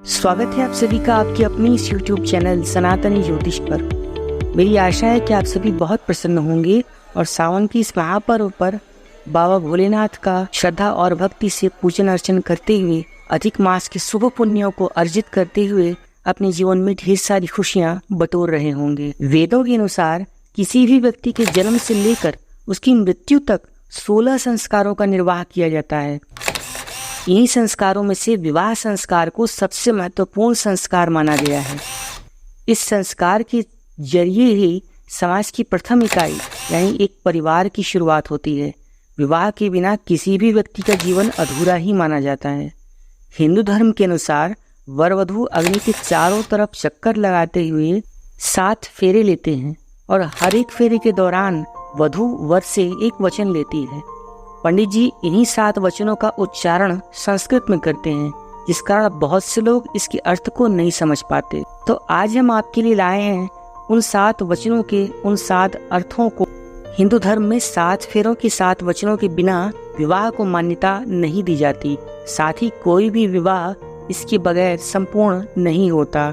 स्वागत है आप सभी का आपके अपने इस YouTube चैनल सनातनी ज्योतिष पर। मेरी आशा है कि आप सभी बहुत प्रसन्न होंगे और सावन की इस महापर्व पर बाबा भोलेनाथ का श्रद्धा और भक्ति से पूजन अर्चन करते हुए अधिक मास के शुभ पुण्यों को अर्जित करते हुए अपने जीवन में ढेर सारी खुशियां बटोर रहे होंगे। वेदों के अनुसार किसी भी व्यक्ति के जन्म से लेकर उसकी मृत्यु तक 16 संस्कारों का निर्वाह किया जाता है। इन्हीं संस्कारों में से विवाह संस्कार को सबसे महत्वपूर्ण संस्कार माना गया है। इस संस्कार के जरिए ही समाज की प्रथम इकाई यानी एक परिवार की शुरुआत होती है। विवाह के बिना किसी भी व्यक्ति का जीवन अधूरा ही माना जाता है। हिंदू धर्म के अनुसार वर वधू अग्नि के चारों तरफ चक्कर लगाते हुए 7 फेरे लेते हैं और हर एक फेरे के दौरान वधू वर से एक वचन लेती है। पंडित जी इन्हीं 7 वचनों का उच्चारण संस्कृत में करते हैं, जिस कारण बहुत से लोग इसके अर्थ को नहीं समझ पाते। तो आज हम आपके लिए लाए हैं उन 7 वचनों के उन 7 अर्थों को। हिंदू धर्म में 7 फेरों के 7 वचनों के बिना विवाह को मान्यता नहीं दी जाती। साथ ही कोई भी विवाह इसके बगैर संपूर्ण नहीं होता।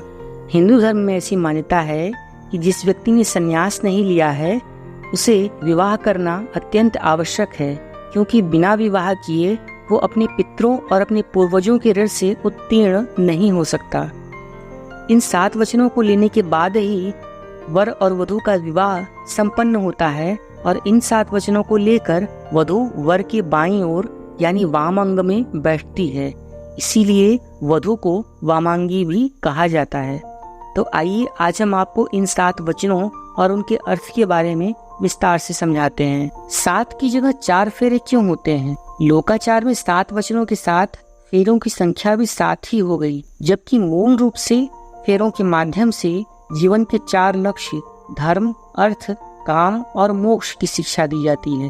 हिंदू धर्म में ऐसी मान्यता है कि जिस व्यक्ति ने संन्यास नहीं लिया है उसे विवाह करना अत्यंत आवश्यक है, क्योंकि बिना विवाह किए वो अपने पितरों और अपने पूर्वजों के ऋण से उत्तीर्ण नहीं हो सकता। इन 7 वचनों को लेने के बाद ही वर और वधू का विवाह संपन्न होता है और इन 7 वचनों को लेकर वधू वर के बाईं ओर यानी वाम अंग में बैठती है। इसीलिए वधू को वामांगी भी कहा जाता है। तो आइए आज हम आपको इन 7 वचनों और उनके अर्थ के बारे में विस्तार से समझाते हैं। 7 की जगह 4 फेरे क्यों होते हैं? लोकाचार में 7 वचनों के साथ फेरों की संख्या भी 7 ही हो गई, जबकि मूल रूप से फेरों के माध्यम से जीवन के 4 लक्ष्य धर्म, अर्थ, काम और मोक्ष की शिक्षा दी जाती है।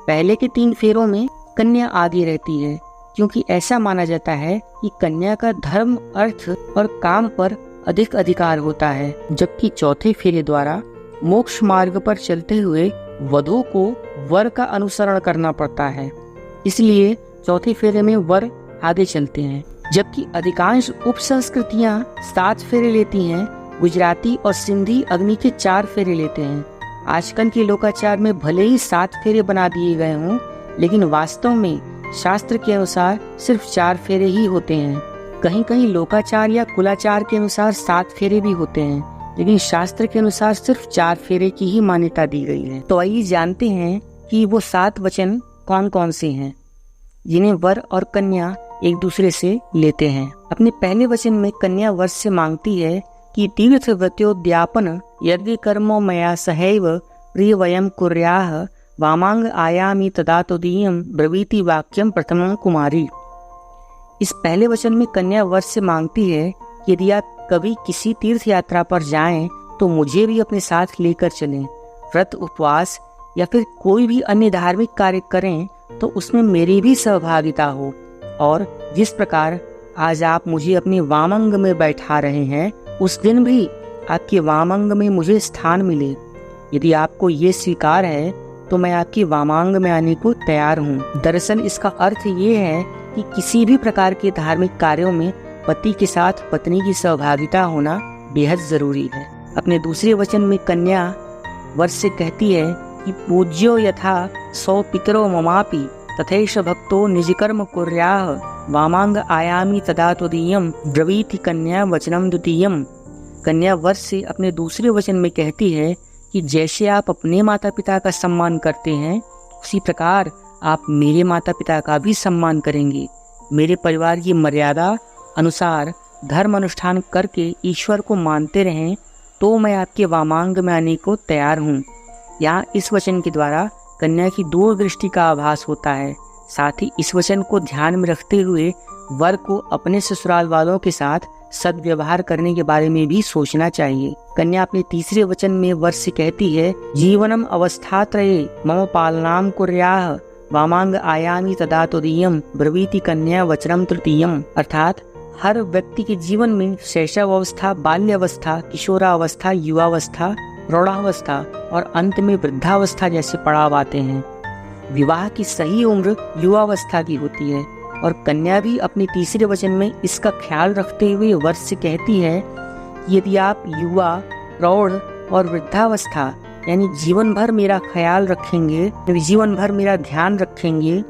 पहले के 3 फेरों में कन्या आगे रहती है, क्योंकि ऐसा माना जाता है कि कन्या का धर्म, अर्थ और काम पर अधिक अधिकार होता है, जबकि चौथे फेरे द्वारा मोक्ष मार्ग पर चलते हुए वधू को वर का अनुसरण करना पड़ता है। इसलिए चौथे फेरे में वर आगे चलते हैं, जबकि अधिकांश उप संस्कृतियाँ 7 फेरे लेती हैं। गुजराती और सिंधी अग्नि के 4 फेरे लेते हैं। आजकल के लोकाचार में भले ही 7 फेरे बना दिए गए हों, लेकिन वास्तव में शास्त्र के अनुसार सिर्फ 4 फेरे ही होते हैं। कहीं कहीं लोकाचार या कुलाचार के अनुसार 7 फेरे भी होते हैं, लेकिन शास्त्र के अनुसार सिर्फ 4 फेरे की ही मान्यता दी गई है। तो आइए जानते हैं कि वो 7 वचन कौन कौन से हैं जिन्हें वर और कन्या एक दूसरे से लेते हैं। अपने पहले वचन में कन्या वर से मांगती है कि तीर्थ व्रतोद्यापन यज्ञ कर्मो मया सहैव प्रिय वयम कुर्याः वामांग आयामी तदा तदीयम ब्रवीति वाक्यम प्रथमं कुमारी। इस पहले वचन में कन्या वर से मांगती है कि यदि आप कभी किसी तीर्थ यात्रा पर जाएं तो मुझे भी अपने साथ लेकर चलें। व्रत, उपवास या फिर कोई भी अन्य धार्मिक कार्य करें तो उसमें मेरी भी सहभागिता हो, और जिस प्रकार आज आप मुझे अपने वामंग में बैठा रहे हैं उस दिन भी आपके वामंग में मुझे स्थान मिले। यदि आपको ये स्वीकार है तो मैं आपके वामांग में आने को तैयार हूँ। दरअसल इसका अर्थ ये है कि किसी भी प्रकार के धार्मिक कार्यों में पति के साथ पत्नी की सहभागिता होना बेहद जरूरी है। अपने दूसरे वचन में कन्या वर से कहती है कि पूज्यो यथा सौ पितरो ममापि तथैष भक्तो निजकर्म कुर्याः वामांग आयामी तदा त्वदीयम ब्रवीति कन्या वचनम द्वितीयम। कन्या वर से अपने दूसरे वचन में कहती है कि जैसे आप अपने माता पिता का सम्मान करते हैं उसी प्रकार आप मेरे माता पिता का भी सम्मान करेंगे। मेरे परिवार की मर्यादा अनुसार धर्म अनुष्ठान करके ईश्वर को मानते रहें तो मैं आपके वामांग में आने को तैयार हूँ। यहाँ इस वचन के द्वारा कन्या की दूरदृष्टि का आभास होता है। साथ ही इस वचन को ध्यान में रखते हुए वर को अपने ससुराल वालों के साथ सद्व्यवहार करने के बारे में भी सोचना चाहिए। कन्या अपने तीसरे वचन में वर से कहती है जीवनम अवस्थात्रये मम पालनाम कुर्याः वामांग आयामी तदा तदीयम ब्रवीति कन्या वचनम तृतीयम। अर्थात हर व्यक्ति के जीवन में शैशवावस्था, बाल्यावस्था, किशोरावस्था, युवावस्था, प्रौढ़ावस्था और अंत में वृद्धावस्था जैसे पड़ाव आते हैं। विवाह की सही उम्र युवावस्था की होती है, और कन्या भी अपने तीसरे वचन में इसका ख्याल रखते हुए वर्ष से कहती है कि यदि आप युवा, प्रौढ़ और वृद्धावस्था यानी जीवन भर मेरा ख्याल रखेंगे, जीवन भर मेरा ध्यान रखेंगे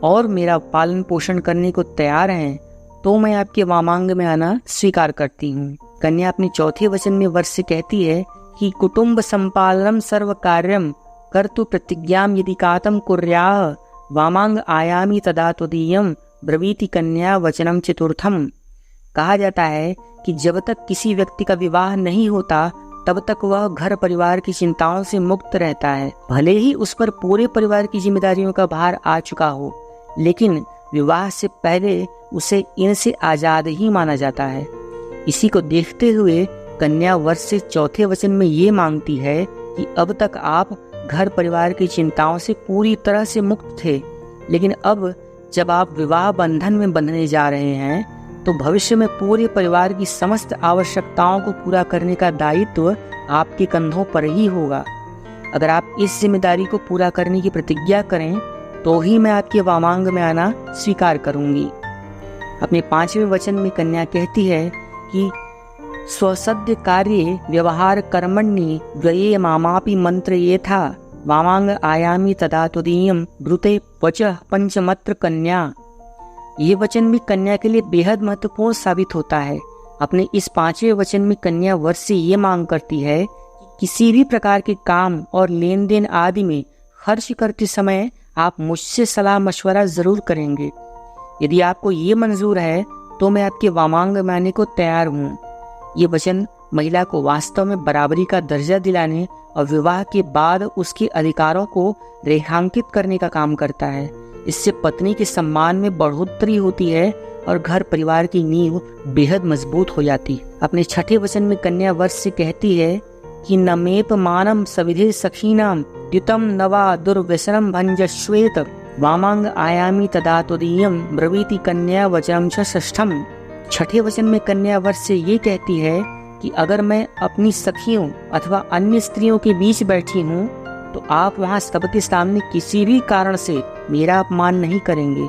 और मेरा पालन पोषण करने को तैयार हैं, तो मैं आपके वामांग में आना स्वीकार करती हूँ। कन्या अपने चौथे वचन में वर्ष से कहती है कि कुटुंब संपालनम सर्व कार्यम कर्तु प्रतिज्ञाम यदि कातम कुर्याः वामांग आयामी तदा त्वदीयम ब्रवीति कन्या वचनम चतुर्थम। कहा जाता है कि जब तक किसी व्यक्ति का विवाह नहीं होता तब तक वह घर परिवार की चिंताओं से मुक्त रहता है। भले ही उस पर पूरे परिवार की जिम्मेदारियों का भार आ चुका हो, लेकिन विवाह से पहले उसे इनसे आजाद ही माना जाता है। इसी को देखते हुए कन्या वर्ष से चौथे वचन में ये मांगती है कि अब तक आप घर परिवार की चिंताओं से पूरी तरह से मुक्त थे, लेकिन अब जब आप विवाह बंधन में बंधने जा रहे हैं तो भविष्य में पूरे परिवार की समस्त आवश्यकताओं को पूरा करने का दायित्व आपके कंधों पर ही होगा। अगर आप इस जिम्मेदारी को पूरा करने की प्रतिज्ञा करें तो ही मैं आपके वामांग में आना स्वीकार करूंगी। अपने पांचवें वचन में कन्या कहती है कि स्वसद्य कार्ये व्यवहार कर्मण्ये व्यये मामापि मंत्र ये था वामांग आयामी तदा त्वदीयम ब्रूते वचः पंचमत्र कन्या। ये वचन भी कन्या के लिए बेहद महत्वपूर्ण साबित होता है। अपने इस पांचवें वचन में कन्या वर्ष से ये मांग करती है कि किसी भी प्रकार के काम और लेन देन आदि में खर्च करते समय आप मुझसे सलाह मशवरा जरूर करेंगे। यदि आपको ये मंजूर है तो मैं आपके वामांग में आने को तैयार हूँ। ये वचन महिला को वास्तव में बराबरी का दर्जा दिलाने और विवाह के बाद उसके अधिकारों को रेखांकित करने का काम करता है। इससे पत्नी के सम्मान में बढ़ोतरी होती है और घर परिवार की नींव बेहद मजबूत हो जाती है। अपने छठे वचन में कन्या वर्ष से कहती है कि नमेप मानम सविधे सखीनाम द्युतम नवा दुर्व्यसनम भंजश्वेत वामांग आयामी तदा त्वदीयम ब्रवीति कन्या वचनम षष्ठम। छठे वचन में कन्या वर्ष से ये कहती है कि अगर मैं अपनी सखियों अथवा अन्य स्त्रियों के बीच बैठी हूँ तो आप वहाँ सबके सामने किसी भी कारण से मेरा अपमान नहीं करेंगे।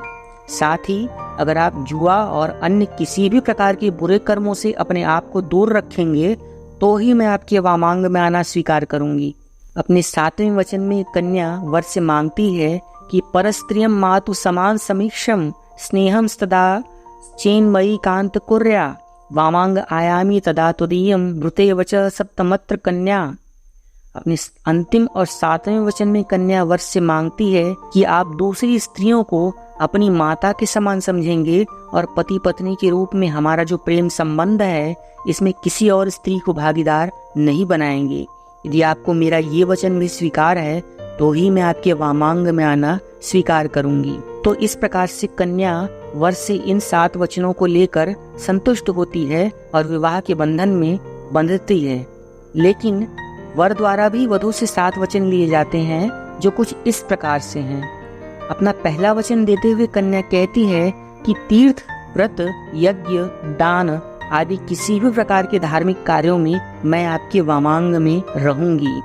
साथ ही अगर आप जुआ और अन्य किसी भी प्रकार के बुरे कर्मों से अपने आप को दूर रखेंगे तो ही मैं आपके वामांग में आना स्वीकार करूंगी। अपने सातवें वचन में कन्या वर से मांगती है कि परस्त्रियम मातु समान समीक्षम स्नेहम तदा चेन्मयी कांत कुर्या वामांग आयामी तदा त्वदीयम ब्रूते वच सप्तमत्र कन्या। अपने अंतिम और सातवें वचन में कन्या वर्ष से मांगती है कि आप दूसरी स्त्रियों को अपनी माता के समान समझेंगे और पति पत्नी के रूप में हमारा जो प्रेम संबंध है इसमें किसी और स्त्री को भागीदार नहीं बनाएंगे। यदि आपको मेरा ये वचन भी स्वीकार है तो ही मैं आपके वामांग में आना स्वीकार करूंगी। तो इस प्रकार से कन्या वर्ष से इन 7 वचनों को लेकर संतुष्ट होती है और विवाह के बंधन में बंधती है। लेकिन वर द्वारा भी वधू से 7 वचन लिए जाते हैं जो कुछ इस प्रकार से हैं। अपना पहला वचन देते हुए कन्या कहती है कि तीर्थ, व्रत, यज्ञ, दान आदि किसी भी प्रकार के धार्मिक कार्यों में मैं आपके वामांग में रहूंगी।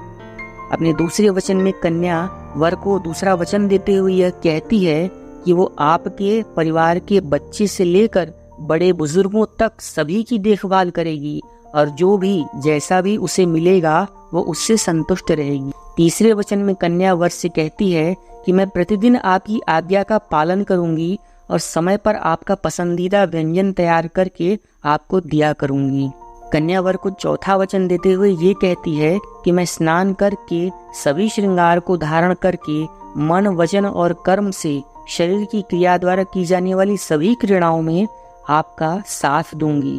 अपने दूसरे वचन में कन्या वर को दूसरा वचन देते हुए यह कहती है कि वो आपके परिवार के बच्चे से लेकर बड़े बुजुर्गों तक सभी की देखभाल करेगी और जो भी जैसा भी उसे मिलेगा वो उससे संतुष्ट रहेगी। तीसरे वचन में कन्या वर से कहती है कि मैं प्रतिदिन आपकी आज्ञा का पालन करूंगी और समय पर आपका पसंदीदा व्यंजन तैयार करके आपको दिया करूंगी। कन्या वर को चौथा वचन देते हुए ये कहती है कि मैं स्नान करके सभी श्रृंगार को धारण करके मन, वचन और कर्म से शरीर की क्रिया द्वारा की जाने वाली सभी क्रीड़ाओं में आपका साथ दूंगी।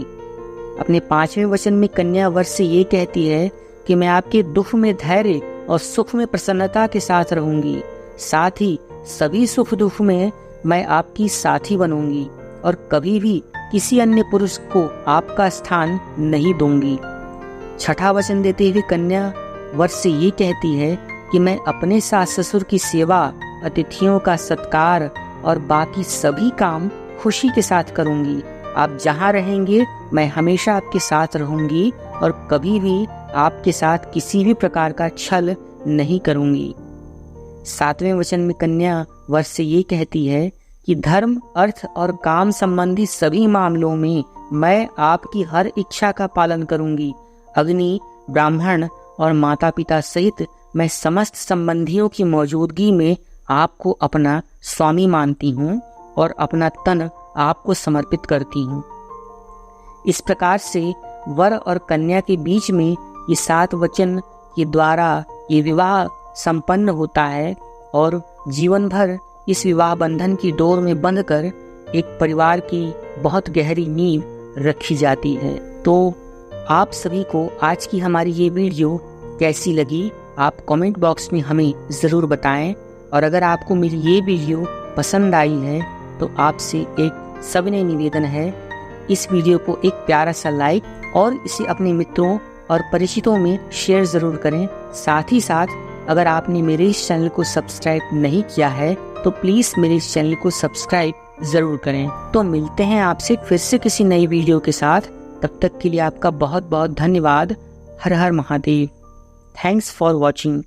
अपने 5वें वचन में कन्या वर से ये कहती है कि मैं आपके दुख में धैर्य और सुख में प्रसन्नता के साथ रहूंगी। साथ ही सभी सुख दुख में मैं आपकी साथी बनूंगी और कभी भी किसी अन्य पुरुष को आपका स्थान नहीं दूंगी। छठा वचन देते हुए कन्या वर से ये कहती है कि मैं अपने सास ससुर की सेवा, अतिथियों का सत्कार और बाकी सभी काम खुशी के साथ करूंगी। आप जहाँ रहेंगे मैं हमेशा आपके साथ रहूंगी और कभी भी आपके साथ किसी भी प्रकार का छल नहीं करूंगी। 7वें वचन में कन्या वर से ये कहती है कि धर्म, अर्थ और काम संबंधी सभी मामलों में मैं आपकी हर इच्छा का पालन करूंगी। अग्नि, ब्राह्मण और माता पिता सहित मैं समस्त संबंधियों की मौजूदगी में आपको अपना स्वामी मानती हूँ और अपना तन आपको समर्पित करती हूँ। इस प्रकार से वर और कन्या के बीच में ये 7 वचन के द्वारा ये विवाह संपन्न होता है और जीवन भर इस विवाह बंधन की डोर में बंधकर एक परिवार की बहुत गहरी नींव रखी जाती है। तो आप सभी को आज की हमारी ये वीडियो कैसी लगी, आप कमेंट बॉक्स में हमें ज़रूर बताएं। और अगर आपको मेरी ये वीडियो पसंद आई है तो आपसे एक सविनय निवेदन है, इस वीडियो को एक प्यारा सा लाइक और इसे अपने मित्रों और परिचितों में शेयर ज़रूर करें। साथ ही साथ अगर आपने मेरे इस चैनल को सब्सक्राइब नहीं किया है तो प्लीज़ मेरे इस चैनल को सब्सक्राइब ज़रूर करें। तो मिलते हैं आपसे फिर से किसी नई वीडियो के साथ। तब तक के लिए आपका बहुत बहुत धन्यवाद। हर हर महादेव। Thanks for watching.